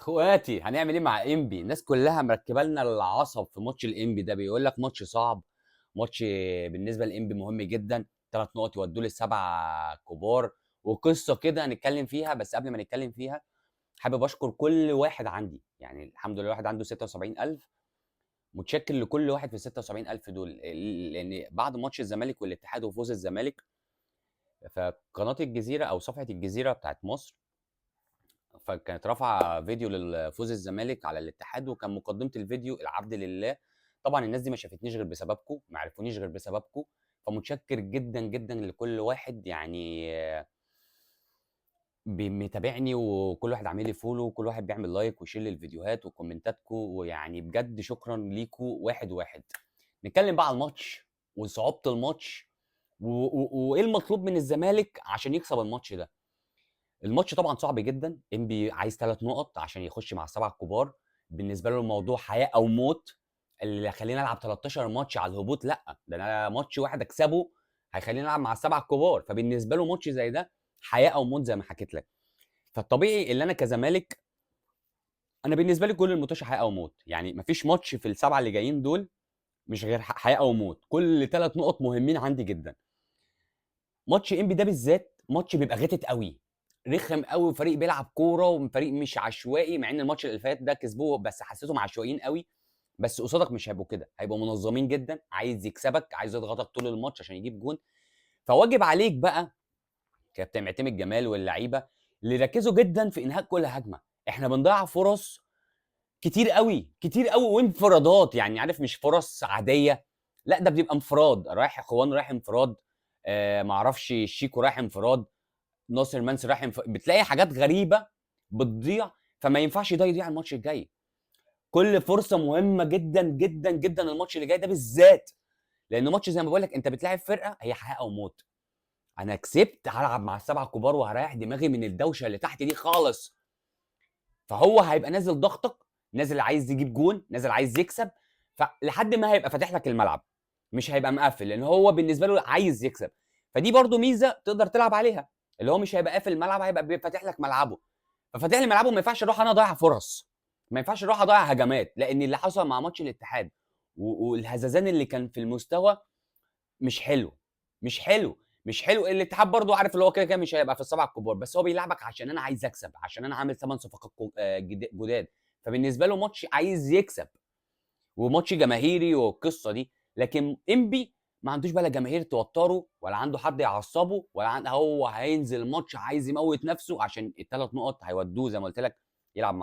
اخواتي هنعمل ايه مع انبي؟ الناس كلها مركبه لنا العصب في ماتش الانبي ده، بيقول لك ماتش صعب. ماتش بالنسبه للانبي مهم جدا، 3 نقط يودوا للسبع كبار، وقصه كده هنتكلم فيها. بس قبل ما نتكلم فيها حابب اشكر كل واحد عندي، يعني الحمد لله واحد عنده 76,000. متشكر لكل واحد في 76,000 دول، لان بعد ماتش الزمالك والاتحاد وفوز الزمالك، فقناه الجزيره او صفحه الجزيره بتاعت مصر فكانت رافعه فيديو لفوز الزمالك على الاتحاد، وكان مقدمه الفيديو العبد لله. طبعا الناس دي ما شافتنيش غير بسببكم، ما عرفونيش غير بسببكم. فمتشكر جدا جدا لكل واحد، يعني متابعني، وكل واحد عامل لي فولو، وكل واحد بيعمل لايك ويشير للفيديوهات وكومنتاتكم، ويعني بجد شكرا ليكم واحد واحد. نتكلم بقى على الماتش وصعوبه الماتش وايه المطلوب من الزمالك عشان يكسب الماتش ده. الماتش طبعًا صعب جدًا، إنبي عايز 3 نقط عشان يخش مع ال7 الكبار، بالنسبة له الموضوع حياة أو موت. اللي هيخلّيني ألعب 13 ماتش على الهبوط لأ، ده أنا ماتش واحد أكسبه هيخلّيني ألعب مع ال7 الكبار، فبالنسبة له ماتش زي ده حياة أو موت زي ما حكيت لك. فالطبيعي اللي أنا كزمالك، أنا بالنسبة لي كل الماتشات حياة أو موت، يعني ما فيش ماتش في ال7 اللي جايين دول مش غير حياة أو موت، كل 3 نقط مهمين عندي جدًا. ماتش إنبي ده بالذات ماتش بيبقى غتت أوي، رخم أوي، وفريق بيلعب كورة وفريق مش عشوائي، مع إن الماتش اللي فات ده كسبوه بس حسيتهم عشوائيين أوي. بس قصادك مش هيبقوا كده، هيبقوا منظمين جدًا، عايز يكسبك، عايز يضغطك طول الماتش عشان يجيب جون. فواجب عليك بقى كابتن معتمد جمال واللعيبة اللي يركزوا جدًا في إنهاء كل هجمة. إحنا بنضيّع فرص كتير أوي، كتير أوي، وانفرادات، يعني عارف مش فرص عادية، لأ ده بيبقى انفراد، رايح اخوان رايح انفراد، ما اعرفش شيكو رايح انفراد، ناصر منسي رايح بتلاقي حاجات غريبه بتضيع. فما ينفعش ده يضيع الماتش الجاي. كل فرصه مهمه جدا جدا جدا الماتش اللي جاي ده بالذات، لان ماتش زي ما بقول لك انت بتلاعب فرقه هي حياه او موت. انا كسبت هلعب مع ال7 الكبار وهريح دماغي من الدوشه اللي تحت دي خالص. فهو هيبقى نازل ضغطك، نازل عايز يجيب جون، نازل عايز يكسب، فلحد ما هيبقى فاتح لك الملعب، مش هيبقى مقفل، لان هو بالنسبه له عايز يكسب. فدي برده ميزه تقدر تلعب عليها، اللي هو مش هيبقى قافل الملعب، هيبقى فاتح لك ملعبه. ففاتح لي ملعبه، ما ينفعش اروح انا اضيع فرص، ما ينفعش اروح اضيع هجمات، لان اللي حصل مع ماتش الاتحاد والهزازان اللي كان في المستوى مش حلو، مش حلو، مش حلو. الاتحاد برضه عارف اللي هو كده مش هيبقى في ال7 الكبار، بس هو بيلعبك عشان انا عايز اكسب، عشان انا عامل 8 صفقات جداد. فبالنسبه له ماتش عايز يكسب، وماتش جماهيري والقصه دي. لكن انبي ما عندوش بقى لا جماهير توتره، ولا عنده حد يعصبه، هو هينزل الماتش عايز يموت نفسه عشان ال3 نقط هيودوه زي ما قلت لك يلعب مع